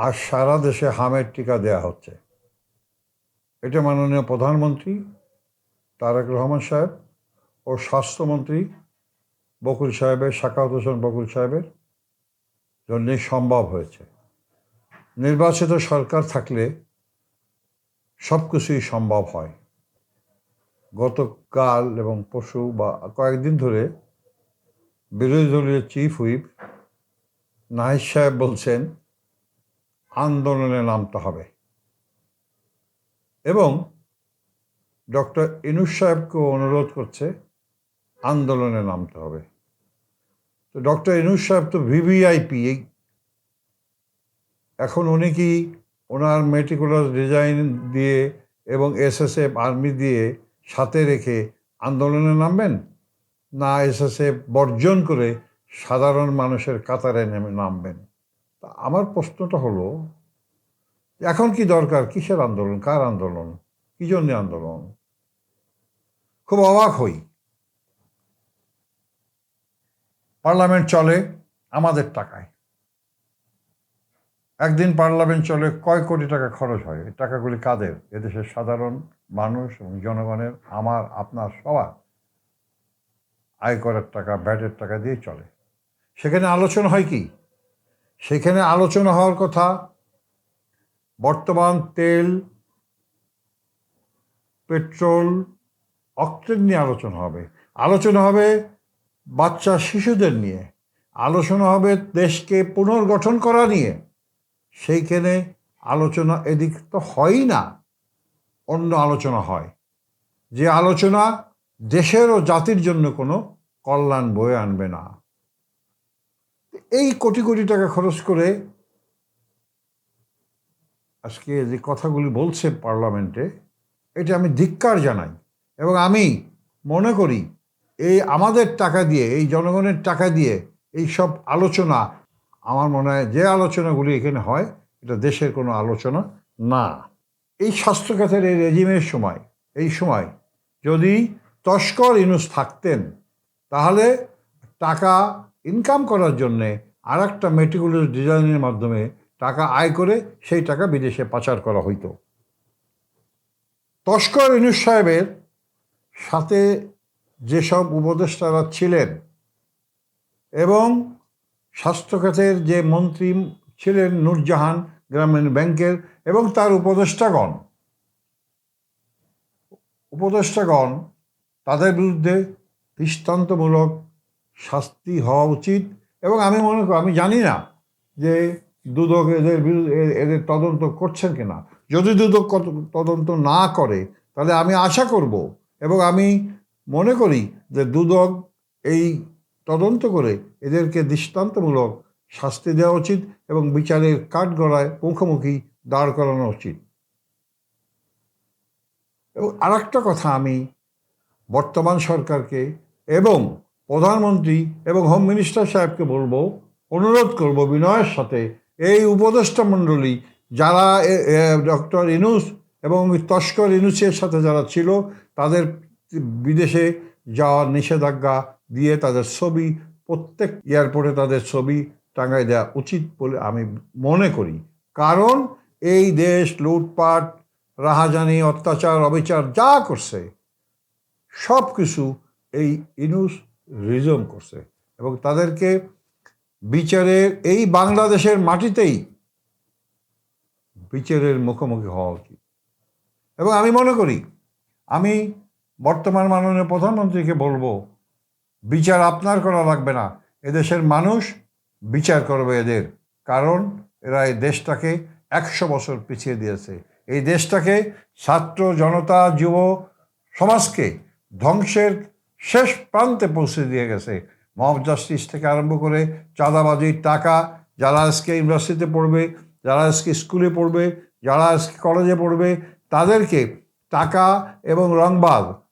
আর সারা দেশে হামের টিকা দেয়া হচ্ছে। এটা মাননীয় প্রধানমন্ত্রী তারেক রহমান সাহেব ও স্বাস্থ্যমন্ত্রী বকুল সাহেবের, সাখাওয়াত হোসেন বকুল সাহেবের জন্যই সম্ভব হয়েছে। নির্বাচিত সরকার থাকলে সব কিছুই সম্ভব হয়। গতকাল এবং পরশু বা কয়েকদিন ধরে বিরোধী দলীয় চিফ হুইপ নাহিদ সাহেব বলছেন আন্দোলনে নামতে হবে এবং ডক্টর ইনুস সাহেবকেও অনুরোধ করছে আন্দোলনে নামতে হবে। তো ডক্টর ইনুস সাহেব তো ভিভিআইপি, এখন উনি কি ওনার মেটিকুলার ডিজাইন দিয়ে এবং এসএসএফ আর্মি দিয়ে সাথে রেখে আন্দোলনে নামবেন, না এসএসএফ বর্জন করে সাধারণ মানুষের কাতারে নামবেন? আমার প্রশ্নটা হলো, এখন কি দরকার? কিসের আন্দোলন? কার আন্দোলন? কি জন্যে আন্দোলন? খুব অবাক হই। পার্লামেন্ট চলে আমাদের টাকায়। একদিন পার্লামেন্ট চলে কয় কোটি টাকা খরচ হয়। এই টাকাগুলি কাদের? এদেশের সাধারণ মানুষ এবং জনগণের, আমার, আপনার, সবার আয়করের টাকা, ভ্যাটের টাকা দিয়ে চলে। সেখানে আলোচনা হয় কি? সেখানে আলোচনা হওয়ার কথা বর্তমান তেল, পেট্রোল, অক্টেন নিয়ে আলোচনা হবে। আলোচনা হবে বাচ্চা শিশুদের নিয়ে। আলোচনা হবে দেশকে পুনর্গঠন করা নিয়ে। সেইখানে আলোচনা এদিক তো হয়ই না, অন্য আলোচনা হয়, যে আলোচনা দেশের ও জাতির জন্য কোনো কল্যাণ বয়ে আনবে না। এই কোটি কোটি টাকা খরচ করে আজকে যে কথাগুলি বলছে পার্লামেন্টে, এটা আমি ধিক্কার জানাই। এবং আমি মনে করি এই আমাদের টাকা দিয়ে, এই জনগণের টাকা দিয়ে এই সব আলোচনা, আমার মনে হয় যে আলোচনাগুলি এখানে হয় এটা দেশের কোনো আলোচনা না। এই স্বাস্থ্যখাতের এই রেজিমের সময়, এই সময় যদি তস্কর ইউনূস থাকতেন, তাহলে টাকা ইনকাম করার জন্যে আর একটা মেটিকুলাস ডিজাইনের মাধ্যমে টাকা আয় করে সেই টাকা বিদেশে পাচার করা হইতো। তস্কর ইউনূস সাহেবের সাথে যেসব উপদেষ্টারা ছিলেন এবং স্বাস্থ্যখাতের যে মন্ত্রী ছিলেন নূরজাহান গ্রামীণ ব্যাংকের, এবং তার উপদেষ্টাগণ তাদের বিরুদ্ধে দৃষ্টান্তমূলক শাস্তি হওয়া উচিত। এবং আমি মনে করি, আমি জানি না যে দুদক এদের বিরুদ্ধে এদের তদন্ত করছেন কিনা। যদি দুদক তদন্ত না করে তাহলে আমি আশা করব এবং আমি মনে করি যে দুদক এই তদন্ত করে এদেরকে দৃষ্টান্তমূলক শাস্তি দেওয়া উচিত এবং বিচারের কাঠগড়ায় মুখোমুখি দাঁড় করানো উচিত। এবং আর একটা কথা আমি বর্তমান সরকারকে এবং প্রধানমন্ত্রী এবং হোম মিনিস্টার সাহেবকে বলবো, অনুরোধ করব বিনয়ের সাথে, এই উপদেষ্টা মণ্ডলী যারা ডক্টর ইনুস এবং তস্কর ইনুসের সাথে যারা ছিল, তাদের বিদেশে যাওয়ার নিষেধাজ্ঞা দিয়ে তাদের ছবি প্রত্যেক এয়ারপোর্টে তাদের ছবি টাঙায় দেওয়া উচিত বলে আমি মনে করি। কারণ এই দেশ লুটপাট, রাহাজানি, অত্যাচার, অবিচার যা করছে সব কিছু এই ইনুস রিজম করছে এবং তাদেরকে বিচারের, এই বাংলাদেশের মাটিতেই বিচারের মুখোমুখি হওয়া উচিত। এবং আমি মনে করি, আমি বর্তমান মাননীয় প্রধানমন্ত্রীকে বলবো, বিচার আপনার করা লাগবে না, এদেশের মানুষ বিচার করবে এদের। কারণ এরা এই দেশটাকে 100 বছর পিছিয়ে দিয়েছে। এই দেশটাকে, ছাত্র জনতা, যুব সমাজকে ধ্বংসের শেষ প্রান্তে পৌঁছে দিয়ে গেছে। মব জাস্টিস থেকে আরম্ভ করে চাঁদাবাজির টাকা, যারা আজকে ইউনিভার্সিটিতে পড়বে, যারা আজকে স্কুলে পড়বে, যারা আজকে কলেজে পড়বে, তাদেরকে টাকা এবং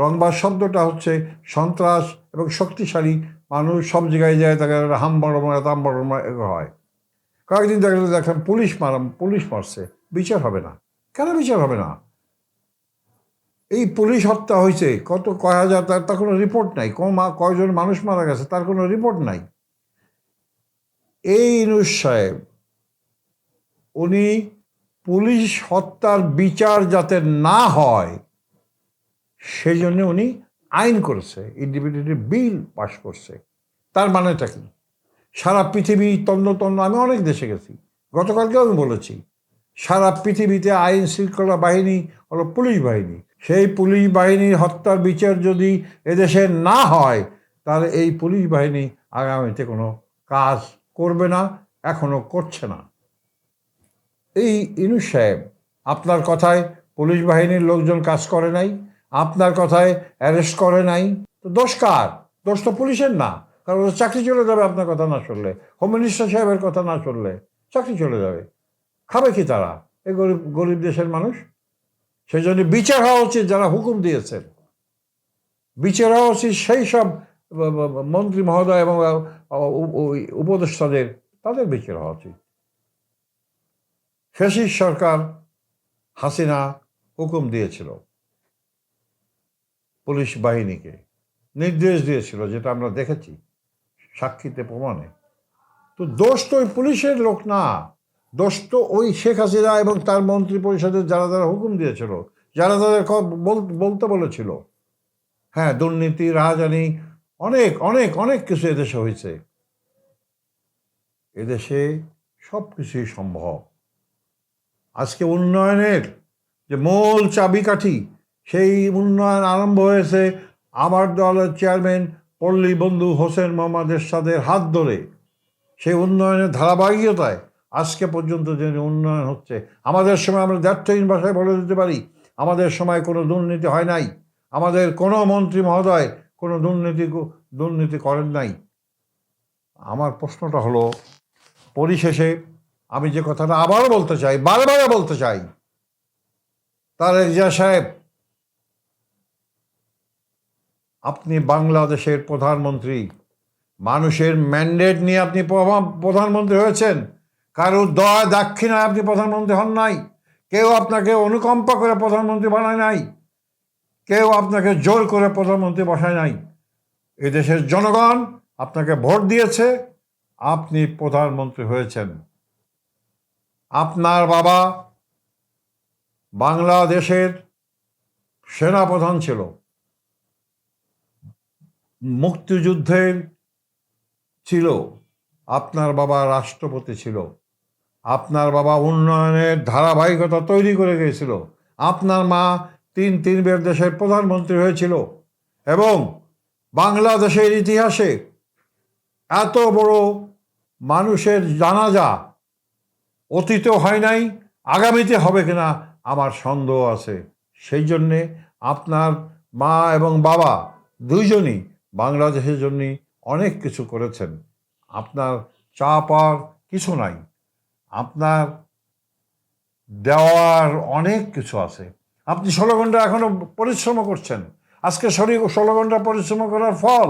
রংবাজ শব্দটা হচ্ছে সন্ত্রাস এবং শক্তিশালী মানুষ সব জায়গায় যায়, তাকে হাম বড় হয়। কয়েকদিন দেখলাম পুলিশ মারছে, বিচার হবে না। কেন বিচার হবে না? এই পুলিশ হত্যা হয়েছে, কয় হাজার, তার কোনো রিপোর্ট নাই। কয়জন মানুষ মারা গেছে তার কোনো রিপোর্ট নাই। এই ইউনূস সাহেব উনি পুলিশ হত্যার বিচার যাতে না হয় সেই জন্য উনি আইন করেছে, ইন্ডিপেন্ডেন্ট বিল পাশ করছে। তার মানেটা কি? সারা পৃথিবী তন্ন তন্ন, আমি অনেক দেশে গেছি, গতকালকেও আমি বলেছি, সারা পৃথিবীতে আইন শৃঙ্খলা বাহিনী হলো পুলিশ বাহিনী। সেই পুলিশ বাহিনীর হত্যার বিচার যদি এদেশে না হয়, তাহলে এই পুলিশ বাহিনী আগামীতে কোনো কাজ করবে না, এখনো করছে না। এই ইউনূস সাহেব, আপনার কথায় পুলিশ বাহিনীর লোকজন কাজ করে নাই, আপনার কথায় অ্যারেস্ট করে নাই, তো দোষ কার? দোষ তো পুলিশের না, কারণ ওদের চাকরি চলে যাবে আপনার কথা না শুনলে, হোম মিনিস্টার সাহেবের কথা না শুনলে চাকরি চলে যাবে। খাবে কি তারা? এই গরিব গরিব দেশের মানুষ। সেই জন্য বিচার হওয়া উচিত যারা হুকুম দিয়েছেন, বিচার হওয়া উচিত সেই সব মন্ত্রী মহোদয় এবং উপদেষ্টাদের, তাদের বিচার হওয়া উচিত। ফ্যাসিস্ট সরকার হাসিনা হুকুম দিয়েছিল পুলিশ বাহিনীকে, নির্দেশ দিয়েছিল, যেটা আমরা দেখেছি সাক্ষীতে প্রমাণে। তো দোষ তো ওই পুলিশের লোক না, দোষ তো ওই শেখ হাসিনা এবং তার মন্ত্রী পরিষদের যারা যারা হুকুম দিয়েছিল, যারা তাদের বলতে বলেছিল। হ্যাঁ, দুর্নীতি, রাহাজানি, অনেক অনেক অনেক কিছু এদেশে হয়েছে। এদেশে সব কিছুই সম্ভব। আজকে উন্নয়নের যে মূল চাবিকাঠি, সেই উন্নয়ন আরম্ভ হয়েছে আমার দলের চেয়ারম্যান পল্লী বন্ধু হোসেন মোহাম্মদ এরশাদের হাত ধরে। সেই উন্নয়নের ধারাবাহিকতায় আজকে পর্যন্ত যে উন্নয়ন হচ্ছে, আমাদের সময় আমরা দ্ব্যর্থহীন ভাষায় বলে দিতে পারি, আমাদের সময় কোনো দুর্নীতি হয় নাই, আমাদের কোনো মন্ত্রী মহোদয় কোনো দুর্নীতি করেন নাই। আমার প্রশ্নটা হলো, পরিশেষে আমি যে কথাটা আবারও বলতে চাই, বারবার বলতে চাই, তারেক জিয়া সাহেব, আপনি বাংলাদেশের প্রধানমন্ত্রী, মানুষের ম্যান্ডেট নিয়ে আপনি প্রধানমন্ত্রী হয়েছেন, কারোর দয়া দাক্ষিণায় আপনি প্রধানমন্ত্রী হন নাই, কেউ আপনাকে অনুকম্পা করে প্রধানমন্ত্রী বানায় নাই, কেউ আপনাকে জোর করে প্রধানমন্ত্রী বসায় নাই। এদেশের জনগণ আপনাকে ভোট দিয়েছে, আপনি প্রধানমন্ত্রী হয়েছেন। আপনার বাবা বাংলাদেশের সেনাপ্রধান ছিল, মুক্তিযুদ্ধের ছিল, আপনার বাবা রাষ্ট্রপতি ছিল, আপনার বাবা উন্নয়নের ধারাবাহিকতা তৈরি করে গিয়েছিল, আপনার মা তিনবার দেশের প্রধানমন্ত্রী হয়েছিল, এবং বাংলাদেশের ইতিহাসে এত বড় মানুষের জানাজা অতীতেও হয় নাই, আগামীতে হবে কিনা আমার সন্দেহ আছে। সেই জন্যে আপনার মা এবং বাবা দুইজনই বাংলাদেশের জন্য অনেক কিছু করেছেন। আপনার চা পাওয়ার কিছু নাই, আপনার দেওয়ার অনেক কিছু আছে। আপনি 16 ঘন্টা এখনো পরিশ্রম করছেন। আজকে 16 ঘন্টা পরিশ্রম করার ফল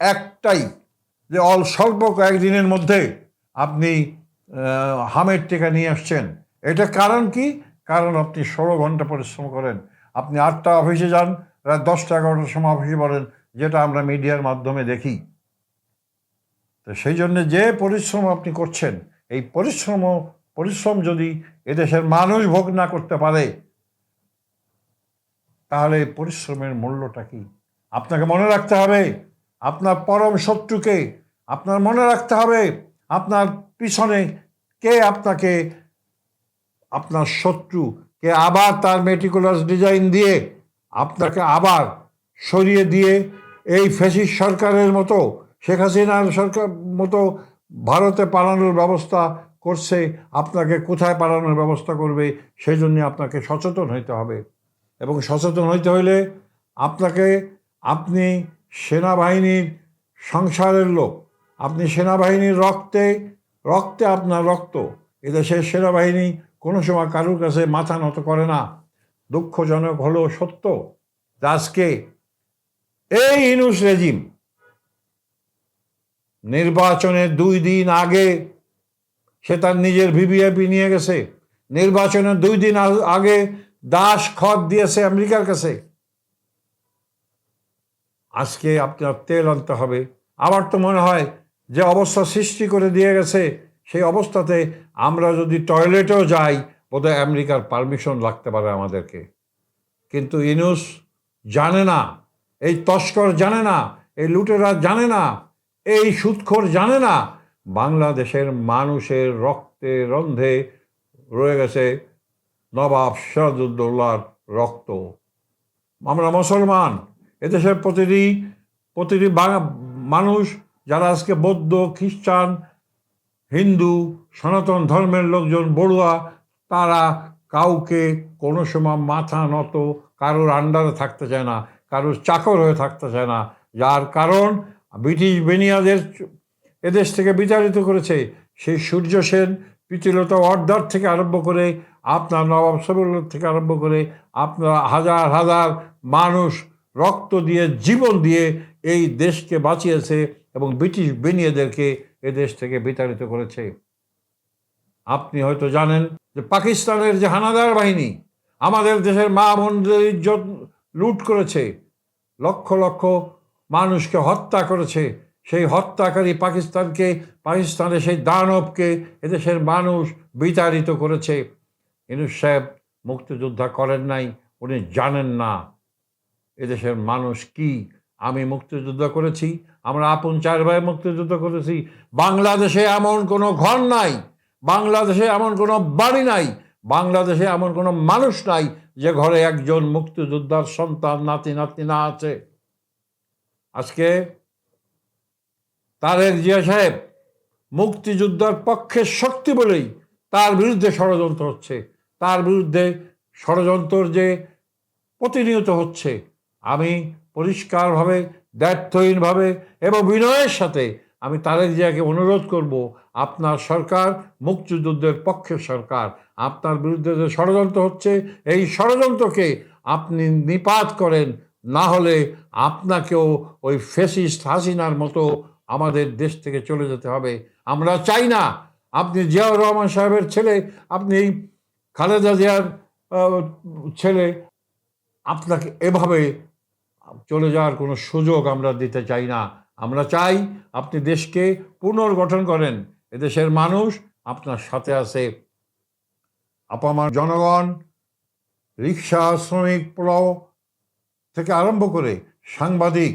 একটাই, যে স্বল্প কয়েকদিনের মধ্যে আপনি হামের টিকা নিয়ে আসছেন। এটা কারণ কি? কারণ আপনি 16 ঘন্টা পরিশ্রম করেন। আপনি 8টা অফিসে যান, রাত 10টা 11টার সময় অফিসে বলেন, যেটা আমরা মিডিয়ার মাধ্যমে দেখি। তো সেই জন্যে যে পরিশ্রম আপনি করছেন, এই পরিশ্রম যদি এদেশের মানুষ ভোগ না করতে পারে, তাহলে পরিশ্রমের মূল্যটা কি? আপনাকে মনে রাখতে হবে আপনার পরম শত্রুকে, আপনার মনে রাখতে হবে আপনার পিছনে কে আপনাকে, আপনার শত্রু কে আবার তার মেটিকুলাস ডিজাইন দিয়ে আপনাকে আবার সরিয়ে দিয়ে এই ফ্যাসিস্ট সরকারের মতো, শেখ হাসিনার সরকার মতো ভারতে পালানোর ব্যবস্থা করছে। আপনাকে কোথায় পালানোর ব্যবস্থা করবে, সেই জন্য আপনাকে সচেতন হইতে হবে। এবং সচেতন হইতে হইলে আপনি সেনাবাহিনীর সংসারের লোক, আপনি সেনাবাহিনীর রক্তে আপনার রক্ত। এদেশের সেনাবাহিনী কোনো সময় কারুর কাছে মাথা নত করে না। দুঃখজনক হলেও সত্য, আজকে এই ইউনূস রেজিম নির্বাচনের 2 দিন আগে সে তার নিজের ভিভিআইপি নিয়ে গেছে, নির্বাচনের 2 দিন আগে দাস খত দিয়েছে আমেরিকার কাছে। আজকে আপনার তেল আনতে হবে। আমার তো মনে হয় যে অবস্থা সৃষ্টি করে দিয়ে গেছে, সেই অবস্থাতে আমরা যদি টয়লেটেও যাই বোধহয় আমেরিকার পারমিশন লাগতে পারে আমাদেরকে। কিন্তু ইউনূস জানে না, এই তস্কর জানে না, এই লুটেরা জানে না, এই সুদখোর জানে না বাংলাদেশের মানুষের রক্তে রন্ধে রয়ে গেছে নবাব সিরাজউদ্দৌলার রক্ত। আমরা মুসলমান, এদেশের প্রতিটি মানুষ যারা আজকে বৌদ্ধ, খ্রিস্টান, হিন্দু, সনাতন ধর্মের লোকজন, বড়ুয়া, তারা কাউকে কোনো সময় মাথা নত, কারোর আন্ডারে থাকতে চায় না, কারোর চাকর হয়ে থাকতে চায় না। যার কারণ ব্রিটিশ বেনিয়াদের এদেশ থেকে বিতাড়িত করেছে। সেই সূর্য সেন, প্রীতিলতা ওয়াদ্দার থেকে আরম্ভ করে আপনার নবাব সবিউল্লাহ থেকে আরম্ভ করে আপনার হাজার হাজার মানুষ রক্ত দিয়ে, জীবন দিয়ে এই দেশকে বাঁচিয়েছে এবং ব্রিটিশ বেনিয়াদেরকে এদেশ থেকে বিতাড়িত করেছে। আপনি হয়তো জানেন যে পাকিস্তানের যে হানাদার বাহিনী আমাদের দেশের মা বোনদের ইজ্জত লুট করেছে, লক্ষ লক্ষ মানুষকে হত্যা করেছে। সেই হত্যাকারী পাকিস্তানের সেই দানবকে এদেশের মানুষ বিতাড়িত করেছে। ইউনূস সাহেব মুক্তিযোদ্ধা করেন নাই, উনি জানেন না এদেশের মানুষ কি। আমি মুক্তিযুদ্ধ করেছি, আমরা আপন 4 ভাই মুক্তিযুদ্ধ করেছি। বাংলাদেশে এমন কোনো ঘর নাই, বাংলাদেশে এমন কোনো বাড়ি নাই, বাংলাদেশে এমন কোনো মানুষ নাই যে ঘরে একজন মুক্তিযোদ্ধার সন্তান, নাতি নাতনি না আছে। আজকে তারেক জিয়া সাহেব মুক্তিযোদ্ধার পক্ষে শক্তি বলেই তার বিরুদ্ধে ষড়যন্ত্র হচ্ছে, তার বিরুদ্ধে ষড়যন্ত্র যে প্রতিনিয়ত হচ্ছে। আমি পরিষ্কারভাবে, দায়িত্বহীনভাবে এবং বিনয়ের সাথে আমি তারেক জিয়াকে অনুরোধ করব, আপনার সরকার মুক্তিযুদ্ধের পক্ষের সরকার, আপনার বিরুদ্ধে যে ষড়যন্ত্র হচ্ছে এই ষড়যন্ত্রকে আপনি নিপাত করেন, না হলে আপনাকেও ওই ফ্যাসিস্ট হাসিনার মতো আমাদের দেশ থেকে চলে যেতে হবে। আমরা চাই না আপনি জিয়াউর রহমান সাহেবের ছেলে, আপনি খালেদা জিয়ার ছেলে, আপনাকে এভাবে চলে যাওয়ার কোনো সুযোগ আমরা দিতে চাই না। আমরা চাই আপনি দেশকে পুনর্গঠন করেন, এদেশের মানুষ আপনার সাথে আছে। আপামার জনগণ, রিক্সা শ্রমিক, পোলাও থেকে আরম্ভ করে সাংবাদিক,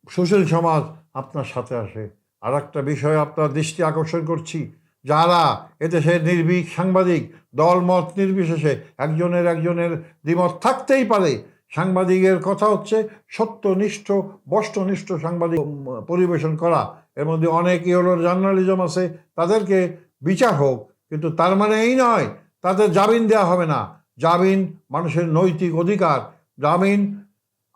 সুশীল সমাজ আপনার সাথে আসে। আর একটা বিষয় আপনার দৃষ্টি আকর্ষণ করছি, যারা এদেশের নির্ভীক সাংবাদিক, দলমত নির্বিশেষে একজনের দ্বিমত থাকতেই পারে, সাংবাদিকের কথা হচ্ছে সত্যনিষ্ঠ, বস্তুনিষ্ঠ সাংবাদিক পরিবেশন করা। এর মধ্যে অনেক হলো জার্নালিজম আছে, তাদেরকে বিচার হোক, কিন্তু তার মানে এই নয় তাদের জামিন দেওয়া হবে না। জামিন মানুষের নৈতিক অধিকার, জামিন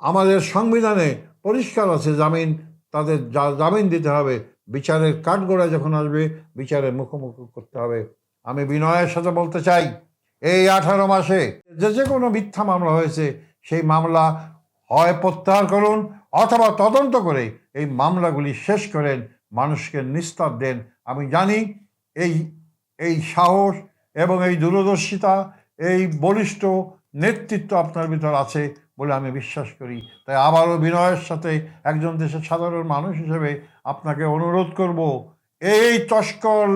আমাদের সংবিধানে পরিষ্কার আছে, জামিন তাদের জামিন দিতে হবে। বিচারের কাঠগড়ায় যখন আসবে বিচারের মুখোমুখি করতে হবে। আমি বিনয়ের সাথে বলতে চাই, এই 18 মাসে যে কোনো মিথ্যা মামলা হয়েছে সেই মামলা হয় প্রত্যাহার করুন অথবা তদন্ত করে এই মামলাগুলি শেষ করেন, মানুষকে নিস্তার দেন। আমি জানি এই সাহস এবং এই দূরদর্শিতা, এই বলিষ্ঠ নেতৃত্ব আপনার ভিতর আছে বলে আমি বিশ্বাস করি। তাই আবারও বিনয়ের সাথে একজন দেশের সাধারণ মানুষ হিসেবে আপনাকে অনুরোধ করব, এই তস্কর,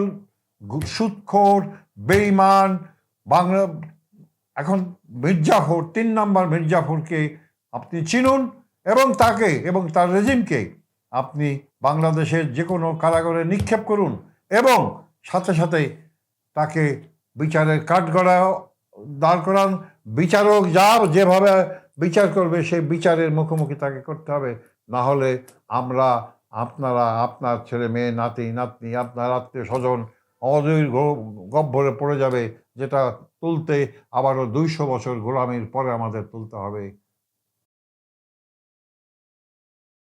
সুদখোর, বেঈমান বাংলা এখন মির্জাফর, 3 নম্বর মির্জাফরকে আপনি চিনুন এবং তাকে এবং তার রেজিমকে আপনি বাংলাদেশের যে কোনো কারাগারে নিক্ষেপ করুন এবং সাথে সাথে তাকে বিচারের কাঠগড়ায় দাঁড় করান। বিচারক যেভাবে বিচার করবে সেই বিচারের মুখোমুখি তাকে করতে হবে। না হলে আপনারা, আপনার ছেলে মেয়ে, নাতি নাতনি, আপনার আত্মীয় স্বজন অদূর গহ্বরে পড়ে যাবে, যেটা তুলতে আবারও 200 বছর গোলামির পরে আমাদের তুলতে হবে।